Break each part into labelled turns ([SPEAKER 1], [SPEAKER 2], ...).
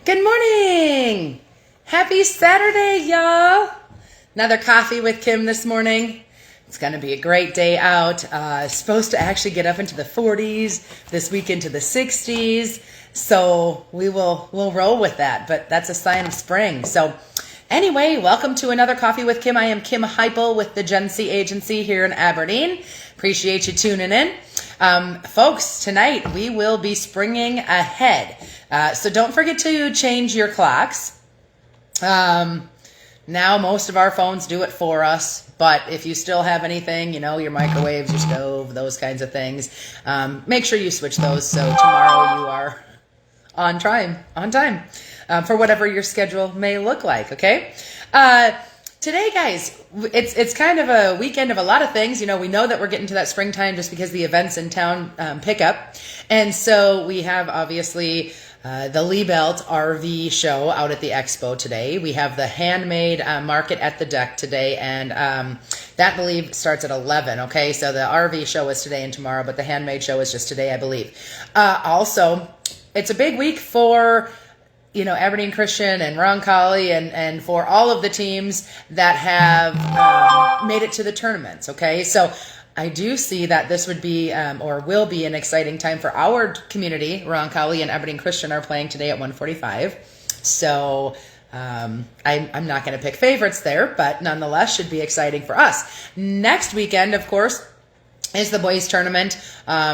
[SPEAKER 1] Good morning. Happy Saturday, y'all. Another coffee with Kim this morning. It's going to be a great day out. Supposed to actually get up into the 40s, this week into the 60s. So we'll roll with that, but that's a sign of spring. So anyway, welcome to another Coffee with Kim. I am Kim Heupel with the Gen C Agency here in Aberdeen. Appreciate you tuning in. Folks, tonight we will be springing ahead. So don't forget to change your clocks. Now most of our phones do it for us, but if you still have anything, your microwaves, your stove, those kinds of things, make sure you switch those so tomorrow you are on time for whatever your schedule may look like, okay? Today, guys, it's kind of a weekend of a lot of things. We know that we're getting to that springtime just because the events in town pick up. And so we have, obviously, the Liebelt RV show out at the expo today. We have the handmade market at the deck today, and that, I believe, starts at 11, okay? So the RV show is today and tomorrow, but the handmade show is just today, I believe. Also, it's a big week for Aberdeen Christian and Roncalli and for all of the teams that have made it to the tournaments, okay? So I do see that this would be or will be an exciting time for our community. Roncalli and Aberdeen Christian are playing today at 1:45. So I'm not going to pick favorites there, but nonetheless should be exciting for us. Next weekend, of course, is the boys tournament,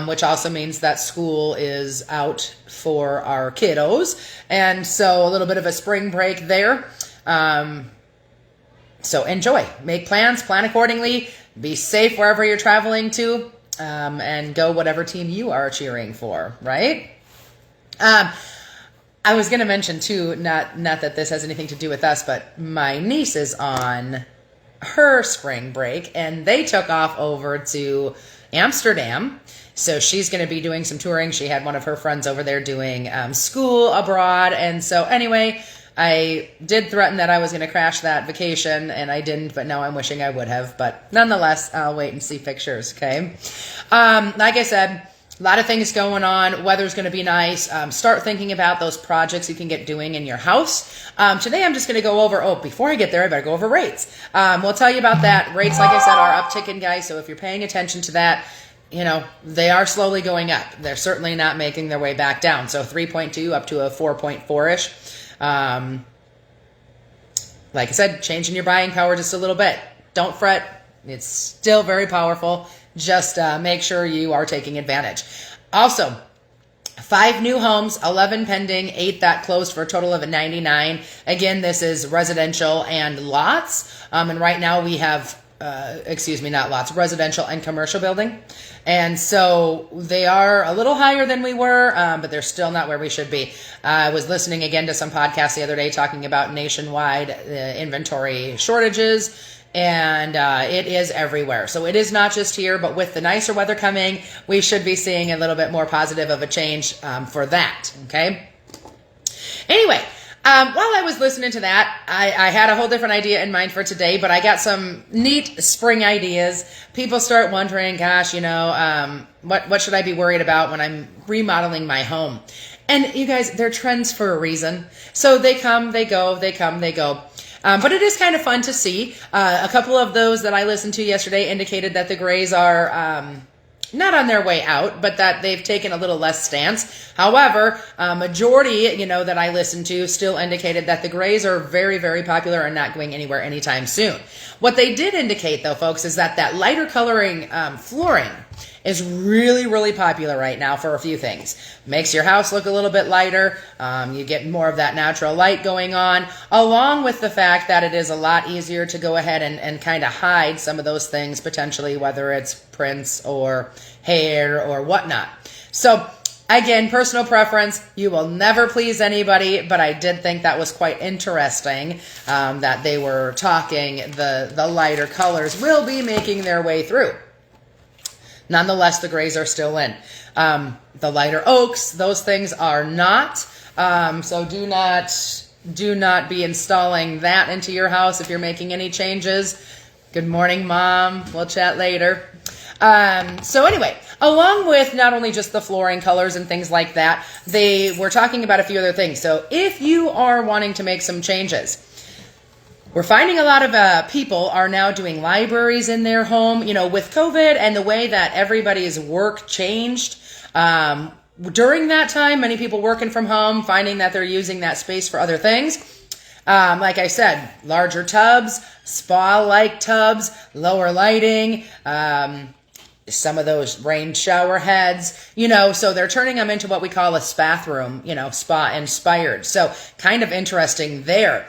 [SPEAKER 1] which also means that school is out for our kiddos. And so a little bit of a spring break there. So enjoy, make plans, plan accordingly, be safe wherever you're traveling to, and go whatever team you are cheering for, right? I was going to mention too, not that this has anything to do with us, but my niece is on her spring break and they took off over to Amsterdam. So she's going to be doing some touring. She had one of her friends over there doing school abroad. And so anyway, I did threaten that I was going to crash that vacation and I didn't, but now I'm wishing I would have. But nonetheless, I'll wait and see pictures, okay? Like I said, a lot of things going on. Weather's going to be nice. Start thinking about those projects you can get doing in your house. Today I'm just going to go over, before I get there, I better go over rates. We'll tell you about that. Rates, like I said, are upticking, guys. So if you're paying attention to that, they are slowly going up. They're certainly not making their way back down. So 3.2 up to a 4.4-ish. Like I said, changing your buying power just a little bit. Don't fret. It's still very powerful. Just make sure you are taking advantage. Also, 5 new homes, 11 pending, 8 that closed for a total of 99. Again, this is residential and lots. And right now we have, not lots, residential and commercial building. And so they are a little higher than we were, but they're still not where we should be. I was listening again to some podcasts the other day talking about nationwide inventory shortages. And it is everywhere. So it is not just here, but with the nicer weather coming, we should be seeing a little bit more positive of a change for that, okay? Anyway, while I was listening to that, I had a whole different idea in mind for today, but I got some neat spring ideas. People start wondering, gosh, what should I be worried about when I'm remodeling my home? And you guys, they're trends for a reason. So they come, they go, they come, they go. But it is kind of fun to see. A couple of those that I listened to yesterday indicated that the grays are not on their way out, but that they've taken a little less stance. However, majority, that I listened to still indicated that the grays are very, very popular and not going anywhere anytime soon. What they did indicate, though, folks, is that lighter coloring flooring is really, really popular right now for a few things. Makes your house look a little bit lighter. You get more of that natural light going on, along with the fact that it is a lot easier to go ahead and kind of hide some of those things, potentially, whether it's prints or hair or whatnot. So again, personal preference. You will never please anybody, but I did think that was quite interesting that they were talking the lighter colors will be making their way through. Nonetheless, the grays are still in. The lighter oaks, those things are not. So do not be installing that into your house if you're making any changes. Good morning, Mom. We'll chat later. So anyway, along with not only just the flooring colors and things like that, they were talking about a few other things. So if you are wanting to make some changes, we're finding a lot of people are now doing libraries in their home, with COVID and the way that everybody's work changed. During that time, many people working from home, finding that they're using that space for other things. Like I said, larger tubs, spa-like tubs, lower lighting, some of those rain shower heads, so they're turning them into what we call a spathroom, spa inspired. So kind of interesting there.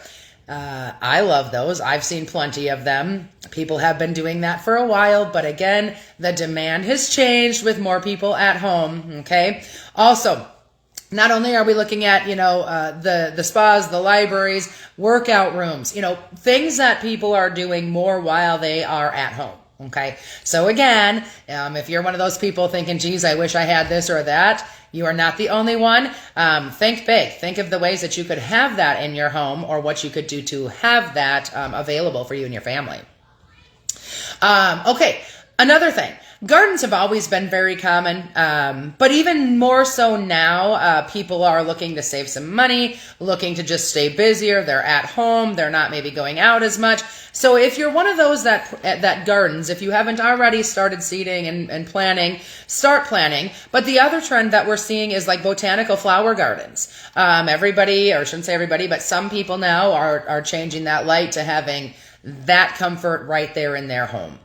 [SPEAKER 1] I love those. I've seen plenty of them. People have been doing that for a while, but again, the demand has changed with more people at home. Okay. Also, not only are we looking at, the spas, the libraries, workout rooms, things that people are doing more while they are at home. Okay. So again, if you're one of those people thinking, geez, I wish I had this or that, you are not the only one. Think big. Think of the ways that you could have that in your home or what you could do to have that available for you and your family. Okay. Another thing. Gardens have always been very common, but even more so now, people are looking to save some money, looking to just stay busier. They're at home. They're not maybe going out as much. So if you're one of those that gardens, if you haven't already started seeding and planning, start planning. But the other trend that we're seeing is like botanical flower gardens. Everybody, or I shouldn't say everybody, but some people now are changing that light to having that comfort right there in their home.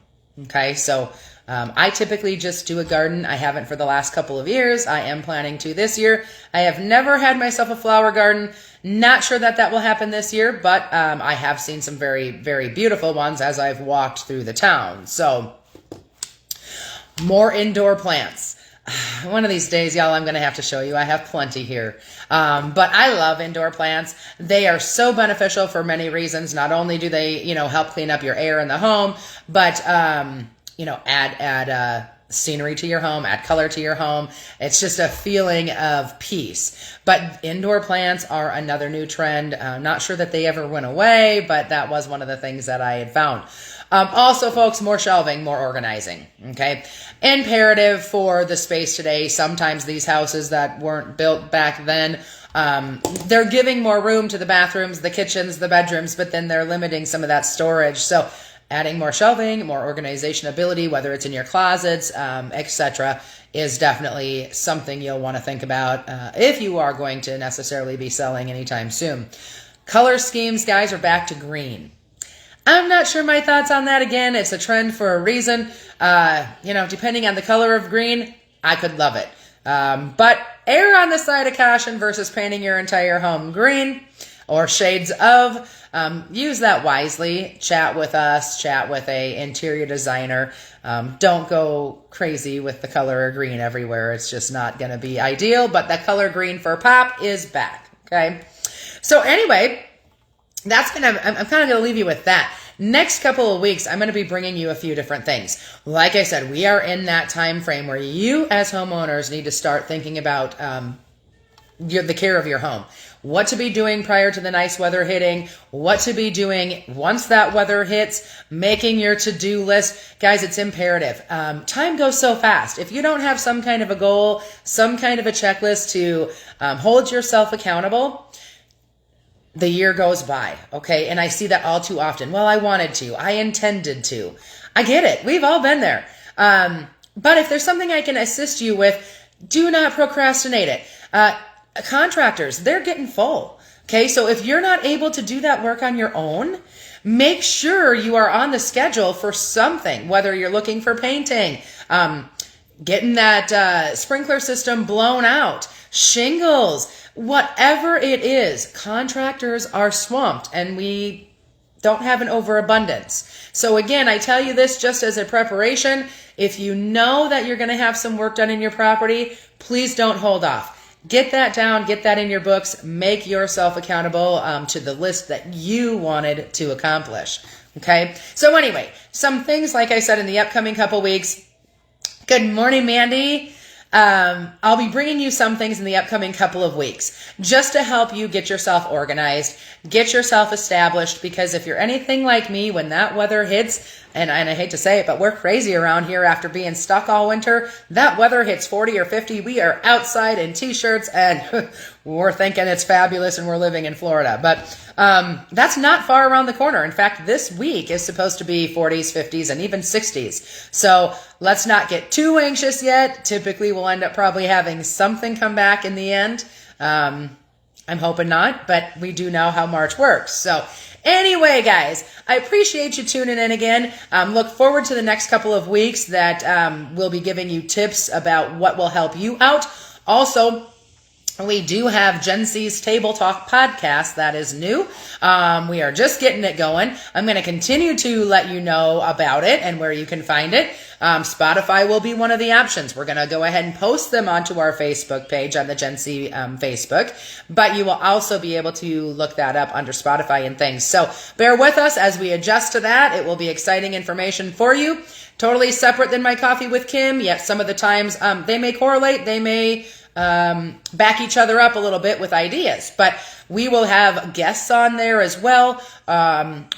[SPEAKER 1] Okay, so I typically just do a garden. I haven't for the last couple of years. I am planning to this year. I have never had myself a flower garden. Not sure that will happen this year, but I have seen some very, very beautiful ones as I've walked through the town. So more indoor plants. One of these days, y'all, I'm going to have to show you. I have plenty here. But I love indoor plants. They are so beneficial for many reasons. Not only do they, help clean up your air in the home, but, add scenery to your home, add color to your home. It's just a feeling of peace. But indoor plants are another new trend. Not sure that they ever went away, but that was one of the things that I had found. Also, folks, more shelving, more organizing, okay? Imperative for the space today. Sometimes these houses that weren't built back then, they're giving more room to the bathrooms, the kitchens, the bedrooms, but then they're limiting some of that storage. So adding more shelving, more organization ability, whether it's in your closets, etc., is definitely something you'll want to think about if you are going to necessarily be selling anytime soon. Color schemes, guys, are back to green. I'm not sure my thoughts on that. Again, it's a trend for a reason. Depending on the color of green, I could love it. But err on the side of caution versus painting your entire home green or shades of. Use that wisely. Chat with us. Chat with a interior designer. Don't go crazy with the color of green everywhere. It's just not going to be ideal. But the color green for pop is back. Okay. So anyway, I'm kind of going to leave you with that. Next couple of weeks, I'm going to be bringing you a few different things. Like I said, we are in that time frame where you as homeowners need to start thinking about the care of your home. What to be doing prior to the nice weather hitting, what to be doing once that weather hits, making your to-do list. Guys, it's imperative. Time goes so fast. If you don't have some kind of a goal, some kind of a checklist to hold yourself accountable, the year goes by, okay? And I see that all too often. Well, I wanted to. I intended to. I get it. We've all been there. But if there's something I can assist you with, do not procrastinate it. Contractors, they're getting full, okay? So if you're not able to do that work on your own, make sure you are on the schedule for something, whether you're looking for painting, getting that sprinkler system blown out, shingles, whatever it is. Contractors are swamped and we don't have an overabundance. So again, I tell you this just as a preparation. If you know that you're going to have some work done in your property, please don't hold off. Get that down, get that in your books, make yourself accountable to the list that you wanted to accomplish. Okay? So anyway, some things, like I said, in the upcoming couple weeks. Good morning, Mandy. I'll be bringing you some things in the upcoming couple of weeks just to help you get yourself organized, get yourself established, because if you're anything like me, when that weather hits, and I hate to say it, but we're crazy around here after being stuck all winter. That weather hits 40 or 50. We are outside in t-shirts and we're thinking it's fabulous and we're living in Florida. But that's not far around the corner. In fact, this week is supposed to be 40s, 50s, and even 60s. So let's not get too anxious yet. Typically, we'll end up probably having something come back in the end. I'm hoping not, but we do know how March works. So anyway, guys, I appreciate you tuning in again. Look forward to the next couple of weeks that we'll be giving you tips about what will help you out. Also, we do have Gen C's Table Talk podcast that is new. We are just getting it going. I'm going to continue to let you know about it and where you can find it. Spotify will be one of the options. We're going to go ahead and post them onto our Facebook page on the Gen C Facebook, but you will also be able to look that up under Spotify and things. So bear with us as we adjust to that. It will be exciting information for you. Totally separate than my Coffee with Kim, yet some of the times they may correlate, they may back each other up a little bit with ideas, but we will have guests on there as well.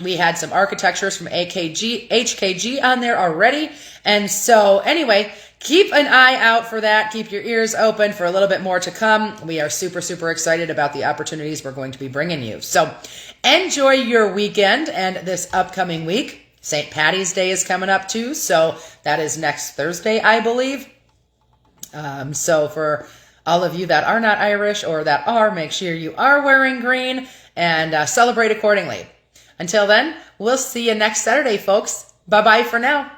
[SPEAKER 1] We had some architectures from HKG on there already. And so anyway, keep an eye out for that. Keep your ears open for a little bit more to come. We are super, super excited about the opportunities we're going to be bringing you. So enjoy your weekend and this upcoming week. St. Patty's Day is coming up too. So that is next Thursday, I believe. So for all of you that are not Irish or that are, make sure you are wearing green and celebrate accordingly. Until then, we'll see you next Saturday, folks. Bye-bye for now.